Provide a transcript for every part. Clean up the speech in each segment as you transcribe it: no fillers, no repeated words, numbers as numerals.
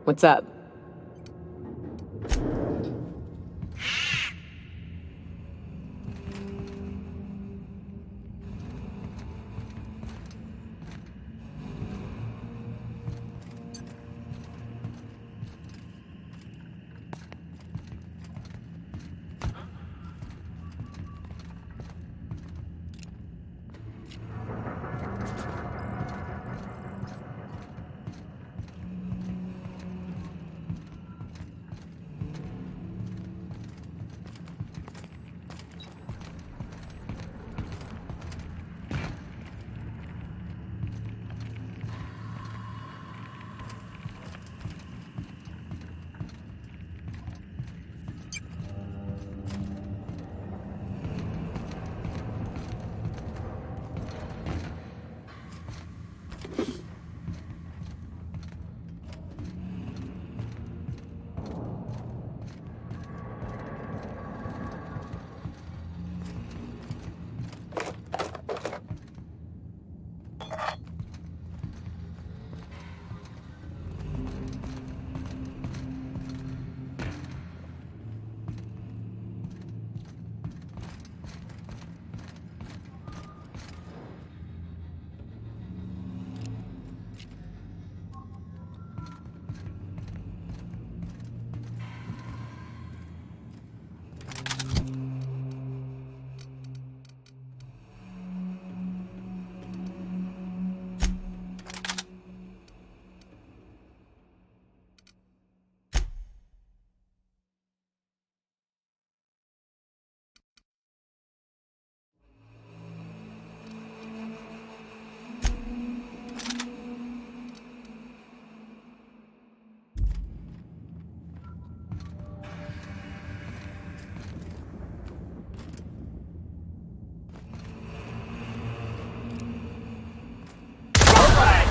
What's up?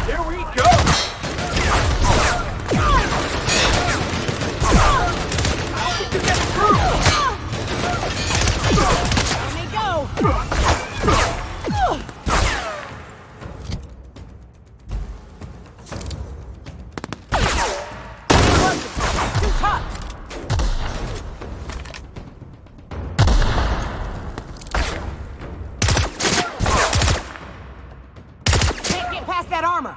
Here we go! Let me go! Too tough! Can't get past that armor!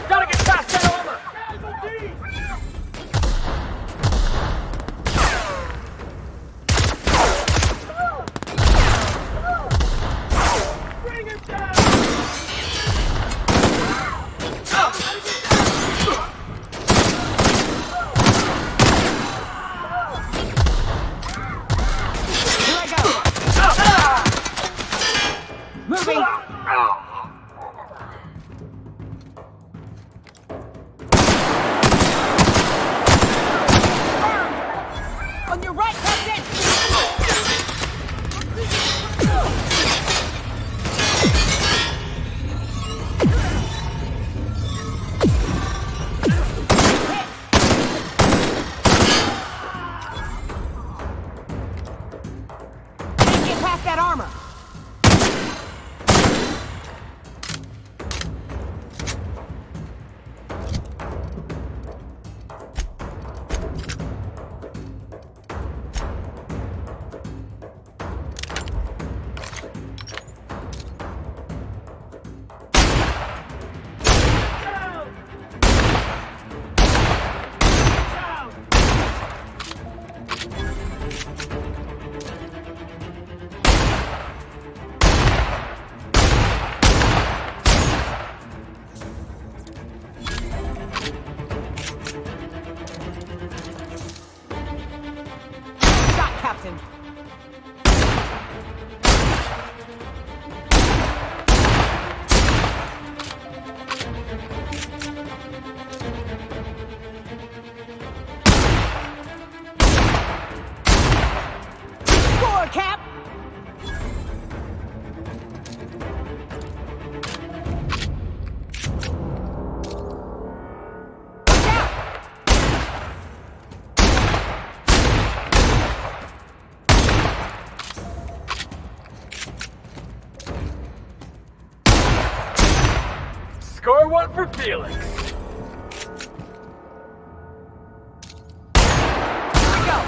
Gotta get past that armor! Bring him down! Captain. Score, Cap! Score one for Felix. Here we go.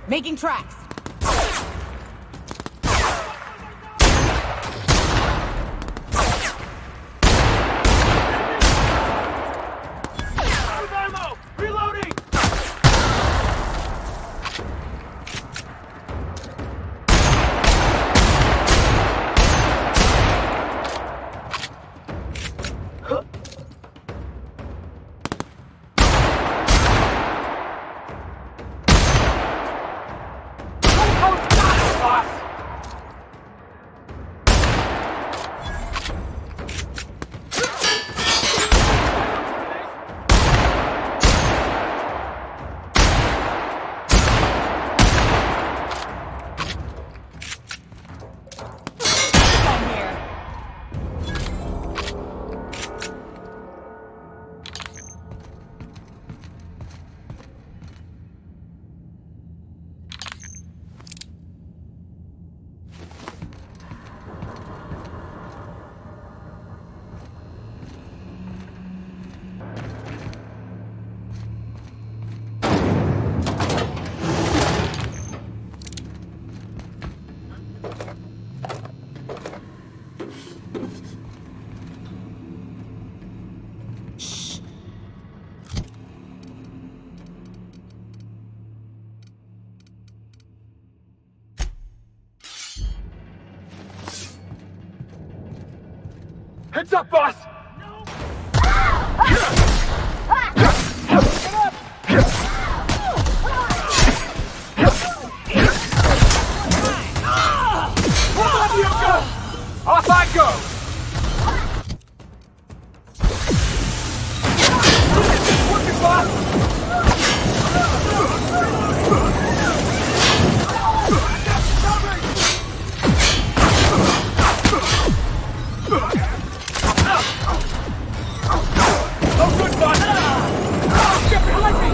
Making tracks. With ammo! Reloading! Almost got it, boss! Come here. Heads up, boss! On you go! Off I go! Working, boss! Oh, good, boss! Get behind me!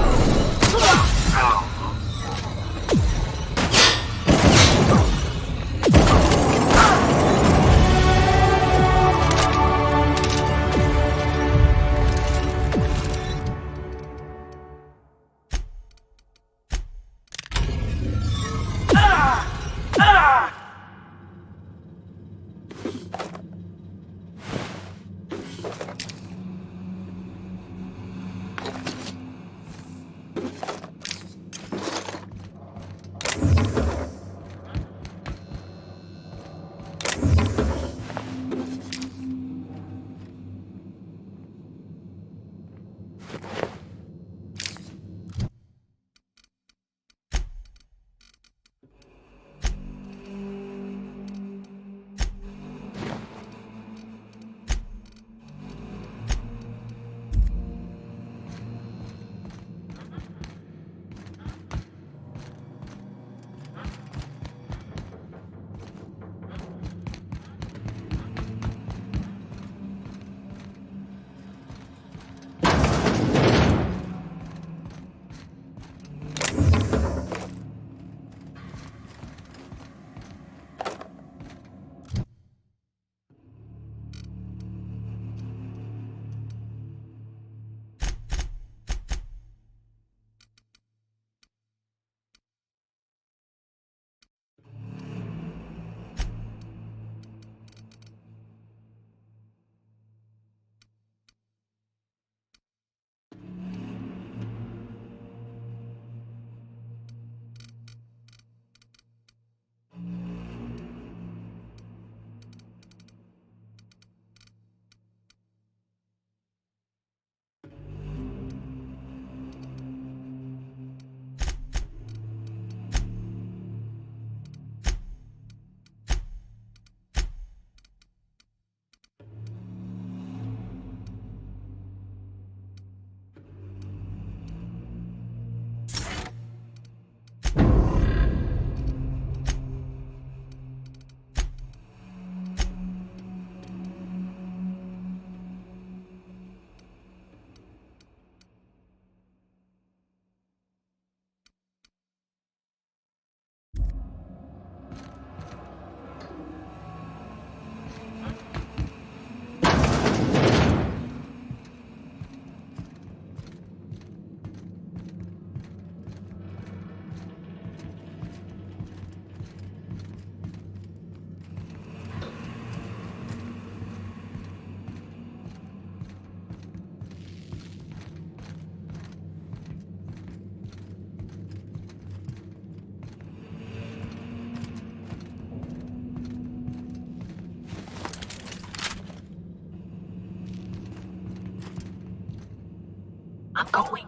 I'm going.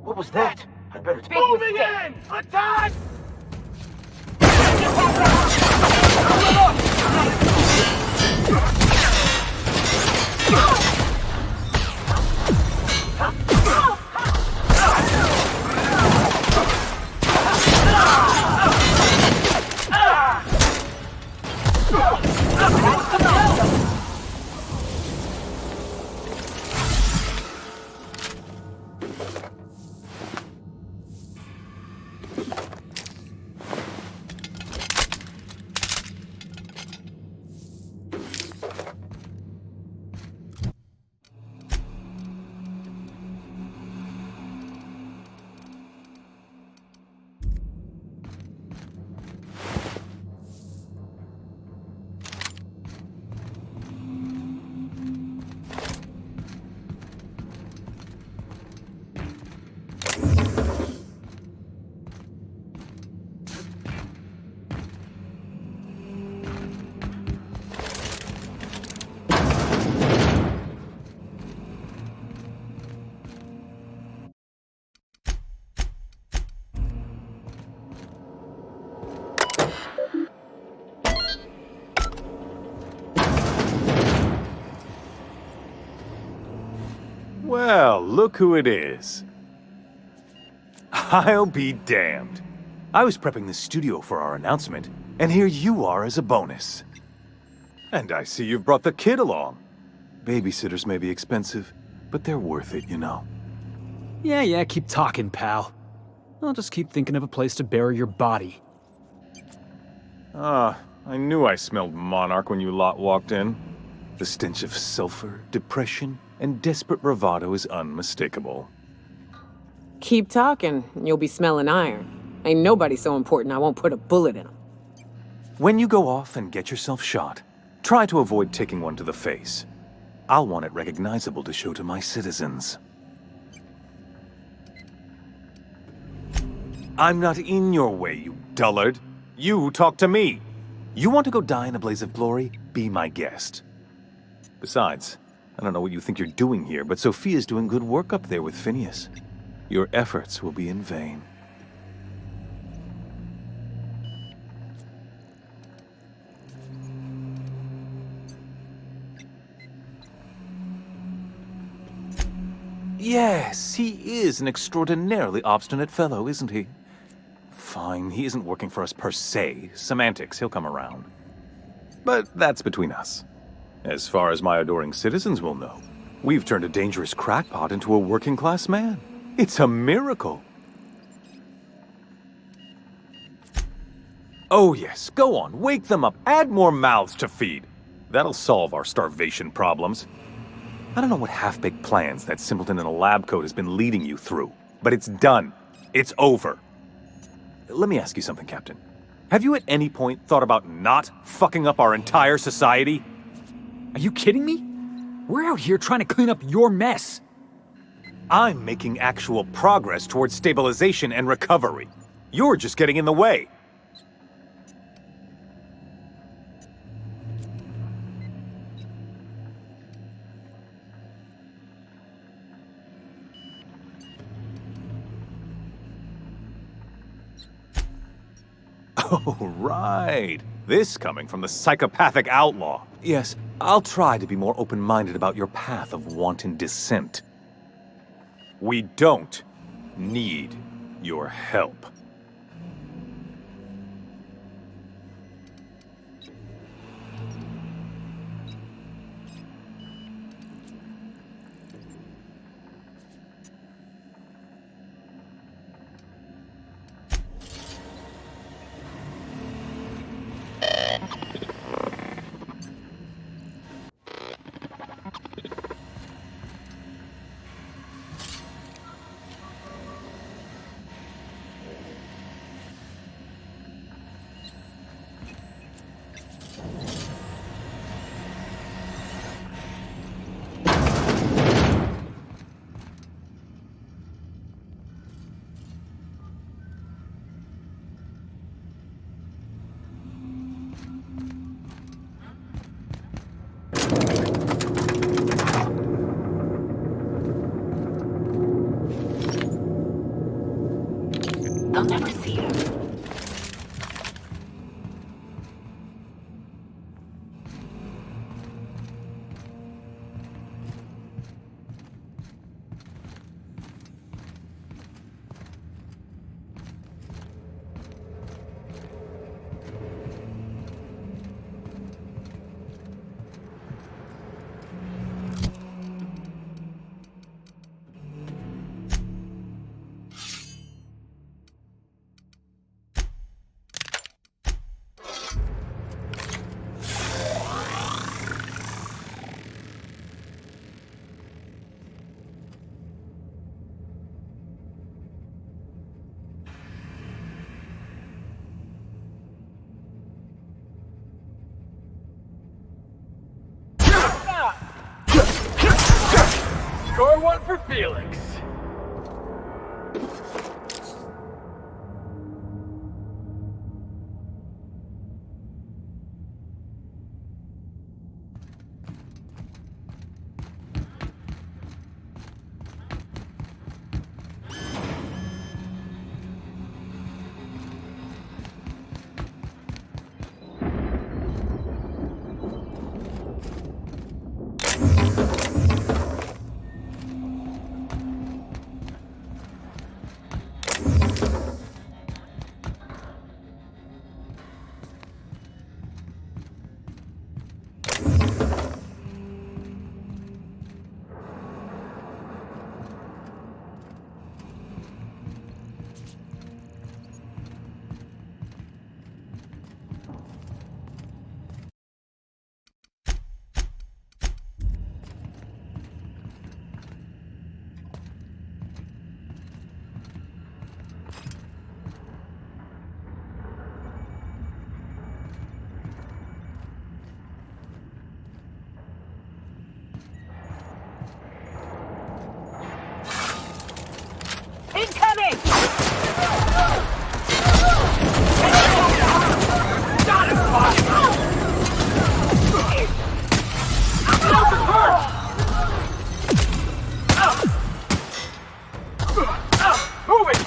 What was that? I better take Moving in! Attack! Well, look who it is. I'll be damned. I was prepping the studio for our announcement, and here you are as a bonus. And I see you've brought the kid along. Babysitters may be expensive, but they're worth it, you know. Yeah, keep talking, pal. I'll just keep thinking of a place to bury your body. I knew I smelled Monarch when you lot walked in. The stench of sulfur, depression, and desperate bravado is unmistakable. Keep talking, and you'll be smelling iron. Ain't nobody so important I won't put a bullet in him. When you go off and get yourself shot, try to avoid taking one to the face. I'll want it recognizable to show to my citizens. I'm not in your way, you dullard. You talk to me. You want to go die in a blaze of glory? Be my guest. Besides, I don't know what you think you're doing here, but Sophia's doing good work up there with Phineas. Your efforts will be in vain. Yes, he is an extraordinarily obstinate fellow, isn't he? Fine, he isn't working for us per se. Semantics, he'll come around. But that's between us. As far as my adoring citizens will know, we've turned a dangerous crackpot into a working-class man. It's a miracle. Oh yes, go on, wake them up, add more mouths to feed. That'll solve our starvation problems. I don't know what half-baked plans that simpleton in a lab coat has been leading you through, but it's done. It's over. Let me ask you something, Captain. Have you at any point thought about not fucking up our entire society? Are you kidding me? We're out here trying to clean up your mess. I'm making actual progress towards stabilization and recovery. You're just getting in the way. Oh, right. This coming from the psychopathic outlaw. Yes, I'll try to be more open-minded about your path of wanton dissent. We don't need your help. Score one for Felix. Incoming! Got him, Fox! Out the perch! Move it!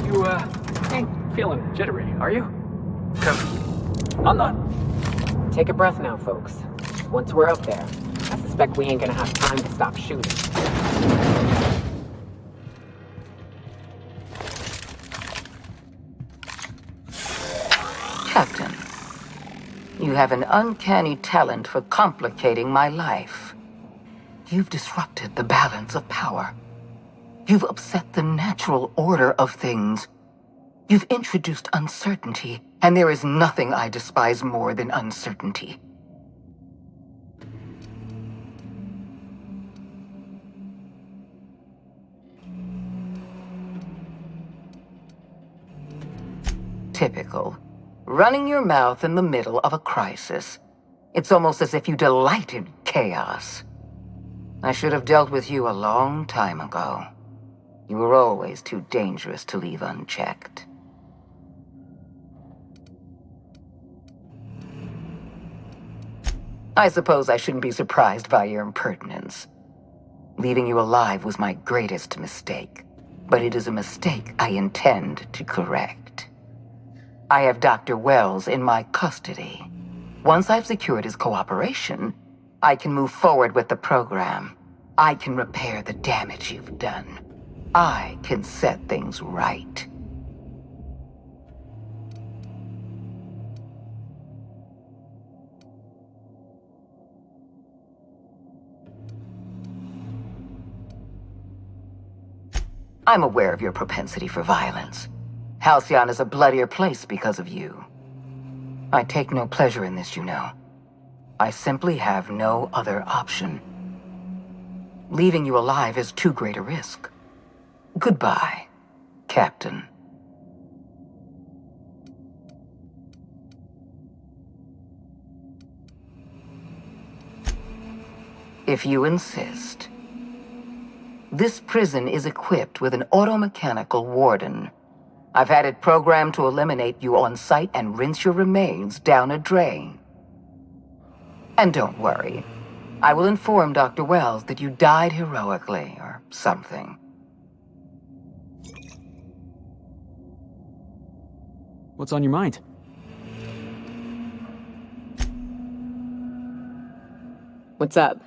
You, ain't feeling jittery, are you? 'Cause I'm not. Take a breath now, folks. Once we're up there, I suspect we ain't gonna have time to stop shooting. Captain, you have an uncanny talent for complicating my life. You've disrupted the balance of power. You've upset the natural order of things. You've introduced uncertainty, and there is nothing I despise more than uncertainty. Typical. Running your mouth in the middle of a crisis. It's almost as if you delight in chaos. I should have dealt with you a long time ago. You were always too dangerous to leave unchecked. I suppose I shouldn't be surprised by your impertinence. Leaving you alive was my greatest mistake, but it is a mistake I intend to correct. I have Dr. Wells in my custody. Once I've secured his cooperation, I can move forward with the program. I can repair the damage you've done. I can set things right. I'm aware of your propensity for violence. Halcyon is a bloodier place because of you. I take no pleasure in this, you know. I simply have no other option. Leaving you alive is too great a risk. Goodbye, Captain. If you insist. This prison is equipped with an automechanical warden. I've had it programmed to eliminate you on sight and rinse your remains down a drain. And don't worry. I will inform Dr. Wells that you died heroically, or something. What's on your mind? What's up?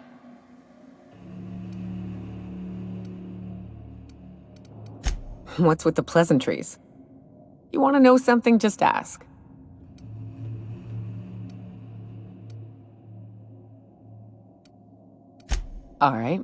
What's with the pleasantries? You want to know something? Just ask. All right.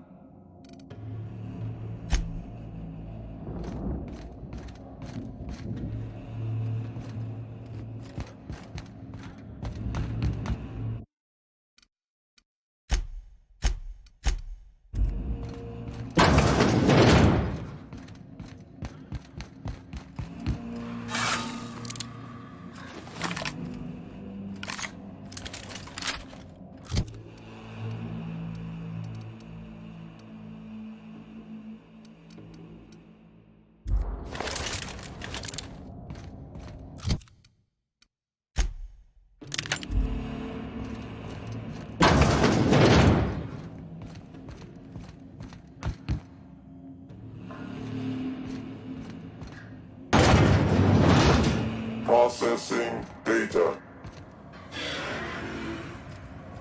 Processing data.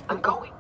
I'm going.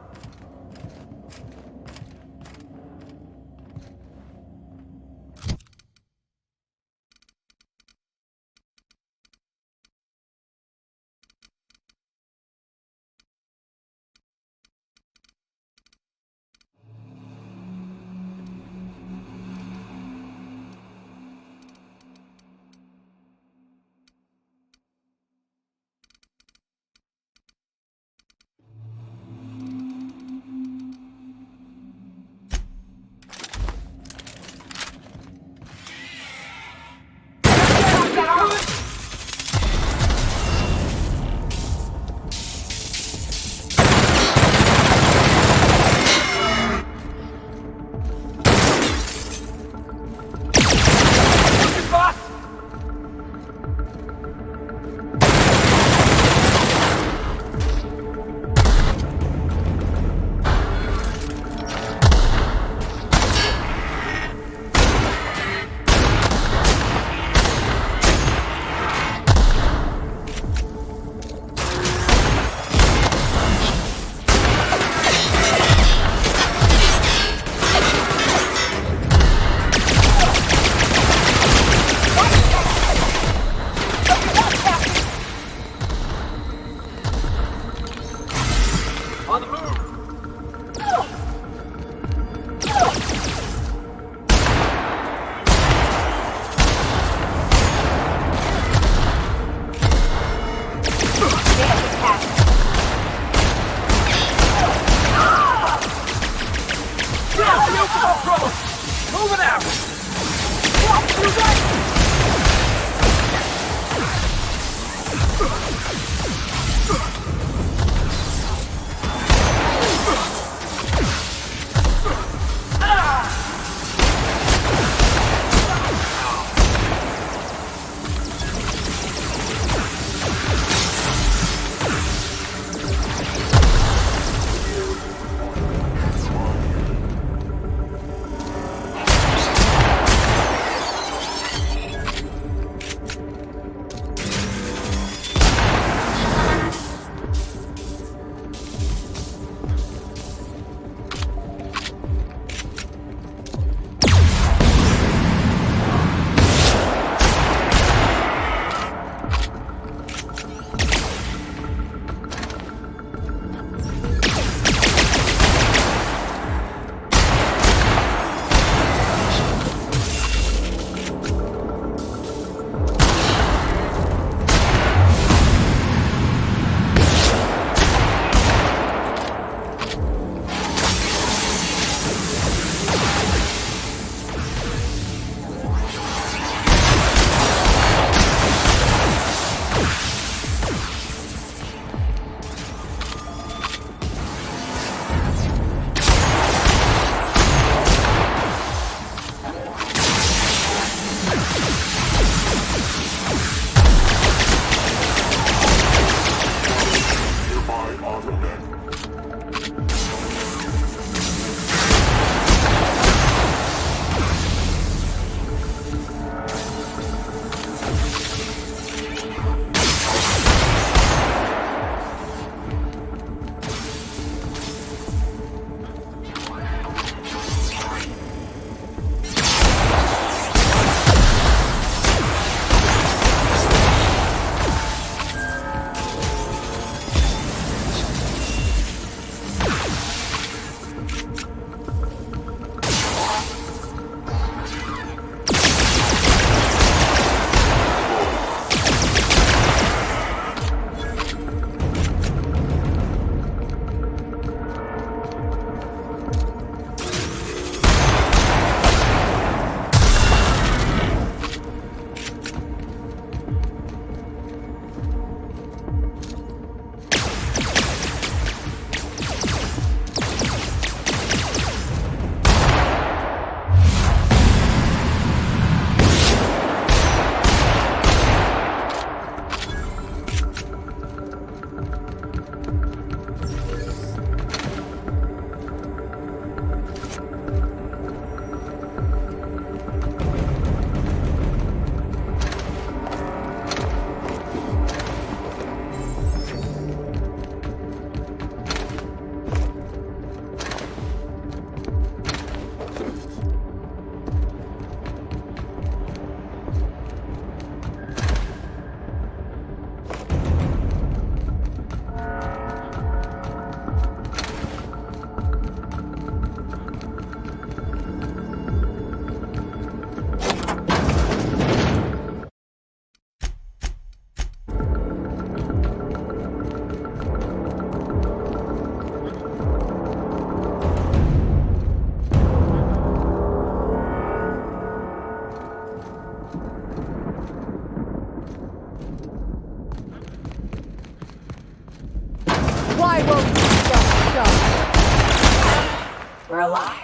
alive.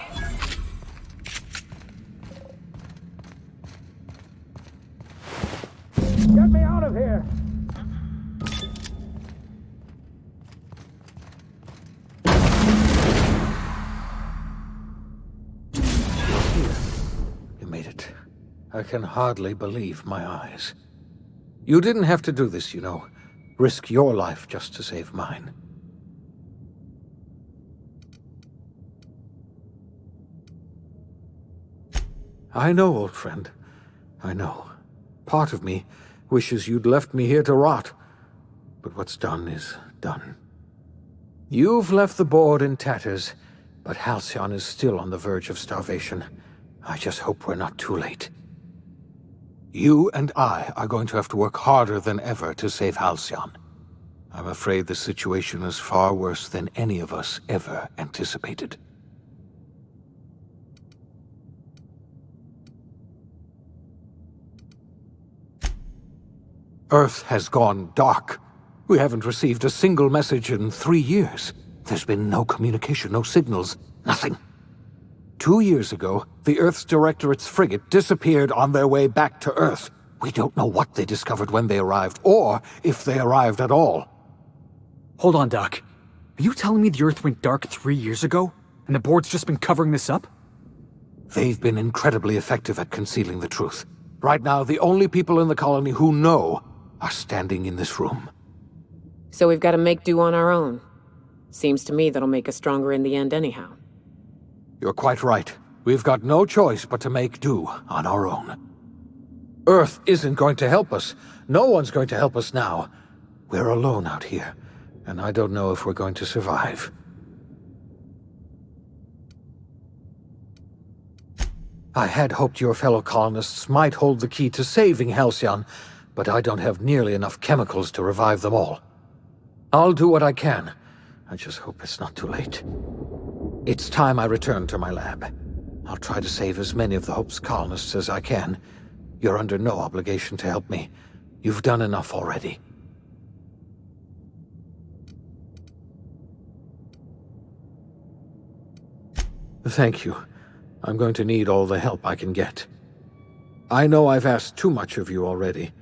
Get me out of here! You made it. I can hardly believe my eyes. You didn't have to do this, you know. Risk your life just to save mine. I know, old friend. I know. Part of me wishes you'd left me here to rot. But what's done is done. You've left the board in tatters, but Halcyon is still on the verge of starvation. I just hope we're not too late. You and I are going to have to work harder than ever to save Halcyon. I'm afraid the situation is far worse than any of us ever anticipated. Earth has gone dark. We haven't received a single message in 3 years. There's been no communication, no signals, nothing. 2 years ago, the Earth's Directorate's frigate disappeared on their way back to Earth. We don't know what they discovered when they arrived, or if they arrived at all. Hold on, Doc. Are you telling me the Earth went dark 3 years ago, and the board's just been covering this up? They've been incredibly effective at concealing the truth. Right now, the only people in the colony who know are standing in this room. So we've got to make do on our own. Seems to me that'll make us stronger in the end anyhow. You're quite right. We've got no choice but to make do on our own. Earth isn't going to help us. No one's going to help us now. We're alone out here, and I don't know if we're going to survive. I had hoped your fellow colonists might hold the key to saving Halcyon, but I don't have nearly enough chemicals to revive them all. I'll do what I can. I just hope it's not too late. It's time I return to my lab. I'll try to save as many of the Hope's colonists as I can. You're under no obligation to help me. You've done enough already. Thank you. I'm going to need all the help I can get. I know I've asked too much of you already.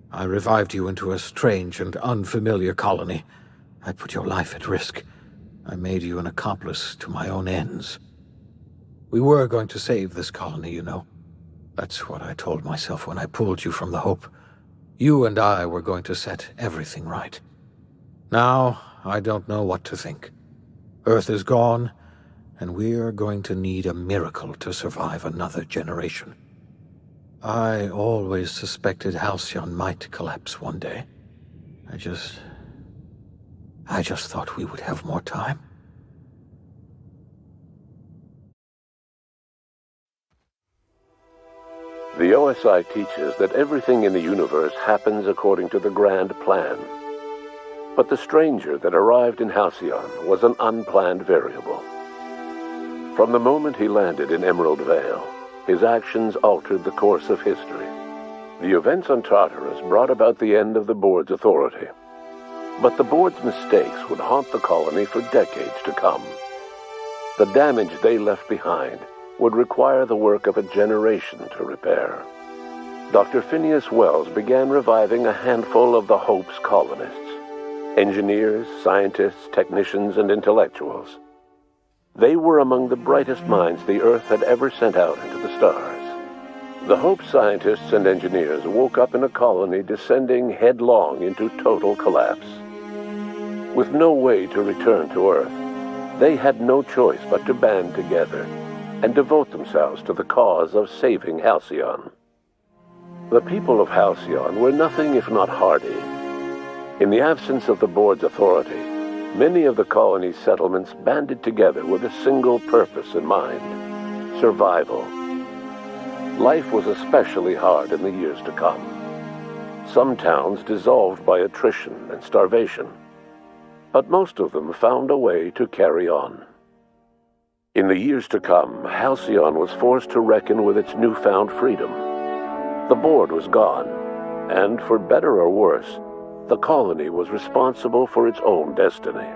I revived you into a strange and unfamiliar colony. I put your life at risk. I made you an accomplice to my own ends. We were going to save this colony, you know. That's what I told myself when I pulled you from the Hope. You and I were going to set everything right. Now, I don't know what to think. Earth is gone, and we're going to need a miracle to survive another generation. I always suspected Halcyon might collapse one day. I just thought we would have more time. The OSI teaches that everything in the universe happens according to the grand plan. But the stranger that arrived in Halcyon was an unplanned variable. From the moment he landed in Emerald Vale, his actions altered the course of history. The events on Tartarus brought about the end of the board's authority. But the board's mistakes would haunt the colony for decades to come. The damage they left behind would require the work of a generation to repair. Dr. Phineas Wells began reviving a handful of the Hope's colonists: engineers, scientists, technicians, and intellectuals. They were among the brightest minds the Earth had ever sent out into the stars. The Hope scientists and engineers woke up in a colony descending headlong into total collapse. With no way to return to Earth, they had no choice but to band together and devote themselves to the cause of saving Halcyon. The people of Halcyon were nothing if not hardy. In the absence of the board's authority, many of the colony's settlements banded together with a single purpose in mind: survival. Life was especially hard in the years to come. Some towns dissolved by attrition and starvation, but most of them found a way to carry on. In the years to come, Halcyon was forced to reckon with its newfound freedom. The board was gone, and for better or worse, the colony was responsible for its own destiny.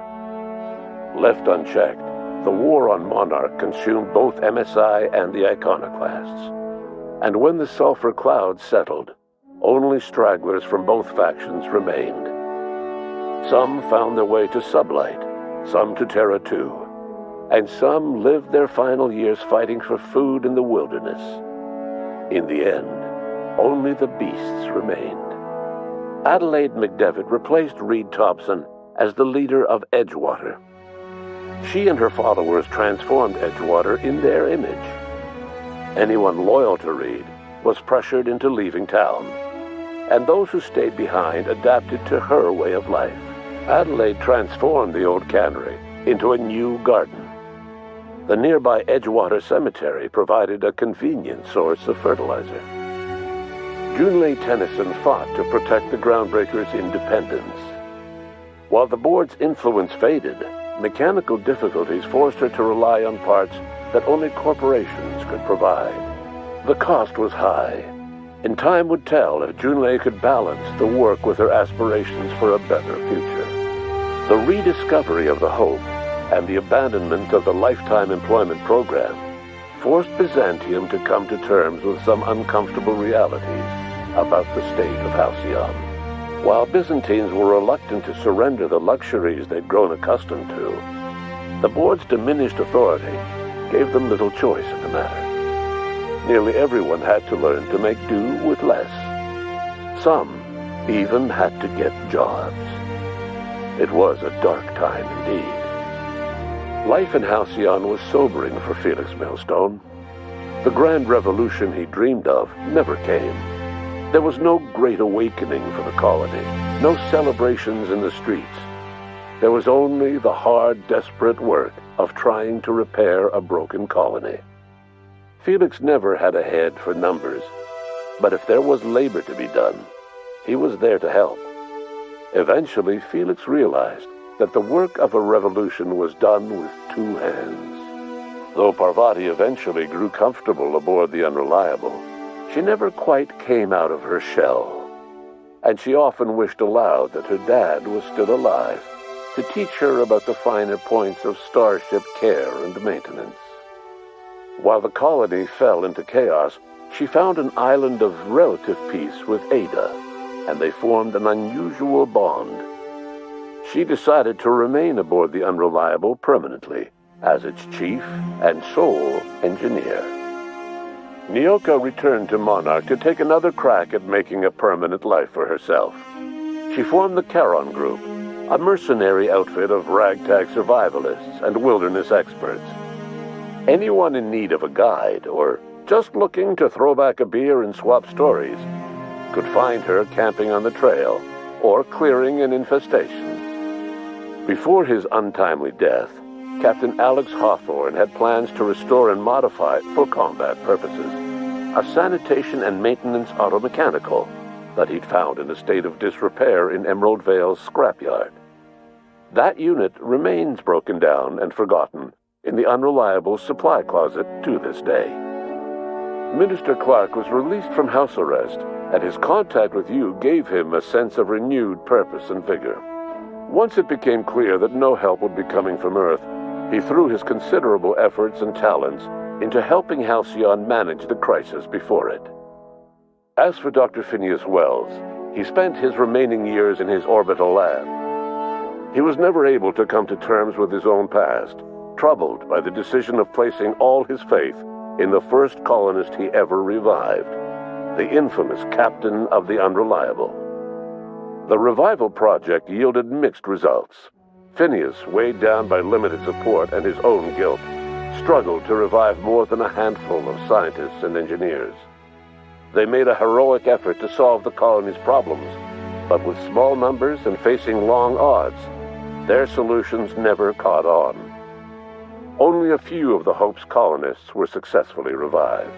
Left unchecked, The war on Monarch consumed both MSI and the Iconoclasts. And when the sulfur clouds settled, only stragglers from both factions remained. Some found their way to Sublight, some to Terra 2, and some lived their final years fighting for food in the wilderness. In the end, only the beasts remained. Adelaide McDevitt replaced Reed Thompson as the leader of Edgewater. She and her followers transformed Edgewater in their image. Anyone loyal to Reed was pressured into leaving town, and those who stayed behind adapted to her way of life. Adelaide transformed the old cannery into a new garden. The nearby Edgewater Cemetery provided a convenient source of fertilizer. Junlei Tennyson fought to protect the Groundbreakers' independence. While the board's influence faded, mechanical difficulties forced her to rely on parts that only corporations could provide. The cost was high, and time would tell if Junlei could balance the work with her aspirations for a better future. The rediscovery of the Hope and the abandonment of the lifetime employment program forced Byzantium to come to terms with some uncomfortable realities about the state of Halcyon. While Byzantines were reluctant to surrender the luxuries they'd grown accustomed to, the board's diminished authority gave them little choice in the matter. Nearly everyone had to learn to make do with less. Some even had to get jobs. It was a dark time indeed. Life in Halcyon was sobering for Felix Millstone. The grand revolution he dreamed of never came. There was no great awakening for the colony, no celebrations in the streets. There was only the hard, desperate work of trying to repair a broken colony. Felix never had a head for numbers, but if there was labor to be done, he was there to help. Eventually, Felix realized that the work of a revolution was done with two hands. Though Parvati eventually grew comfortable aboard the Unreliable, she never quite came out of her shell, and she often wished aloud that her dad was still alive to teach her about the finer points of starship care and maintenance. While the colony fell into chaos, she found an island of relative peace with Ada, and they formed an unusual bond. She decided to remain aboard the Unreliable permanently as its chief and sole engineer. Nyoka returned to Monarch to take another crack at making a permanent life for herself. She formed the Charon Group, a mercenary outfit of ragtag survivalists and wilderness experts. Anyone in need of a guide or just looking to throw back a beer and swap stories could find her camping on the trail or clearing an infestation. Before his untimely death, Captain Alex Hawthorne had plans to restore and modify, for combat purposes, a sanitation and maintenance automechanical that he'd found in a state of disrepair in Emerald Vale's scrapyard. That unit remains broken down and forgotten in the Unreliable supply closet to this day. Minister Clark was released from house arrest, and his contact with you gave him a sense of renewed purpose and vigor. Once it became clear that no help would be coming from Earth, he threw his considerable efforts and talents into helping Halcyon manage the crisis before it. As for Dr. Phineas Wells, he spent his remaining years in his orbital lab. He was never able to come to terms with his own past, troubled by the decision of placing all his faith in the first colonist he ever revived, the infamous captain of the Unreliable. The revival project yielded mixed results. Phineas, weighed down by limited support and his own guilt, struggled to revive more than a handful of scientists and engineers. They made a heroic effort to solve the colony's problems, but with small numbers and facing long odds, their solutions never caught on. Only a few of the Hope's colonists were successfully revived.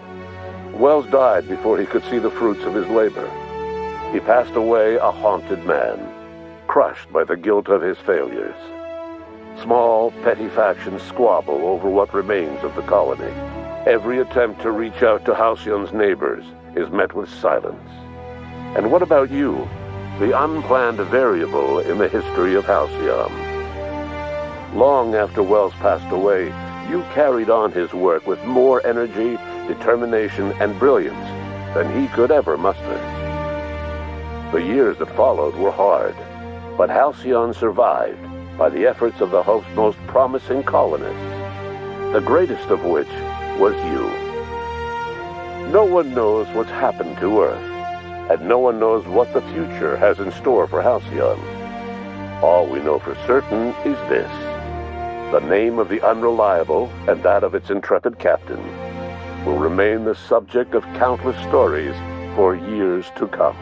Wells died before he could see the fruits of his labor. He passed away a haunted man, crushed by the guilt of his failures. Small, petty factions squabble over what remains of the colony. Every attempt to reach out to Halcyon's neighbors is met with silence. And what about you, the unplanned variable in the history of Halcyon? Long after Wells passed away, you carried on his work with more energy, determination, and brilliance than he could ever muster. The years that followed were hard, but Halcyon survived by the efforts of the Hope's most promising colonists, the greatest of which was you. No one knows what's happened to Earth, and no one knows what the future has in store for Halcyon. All we know for certain is this: the name of the Unreliable and that of its intrepid captain will remain the subject of countless stories for years to come.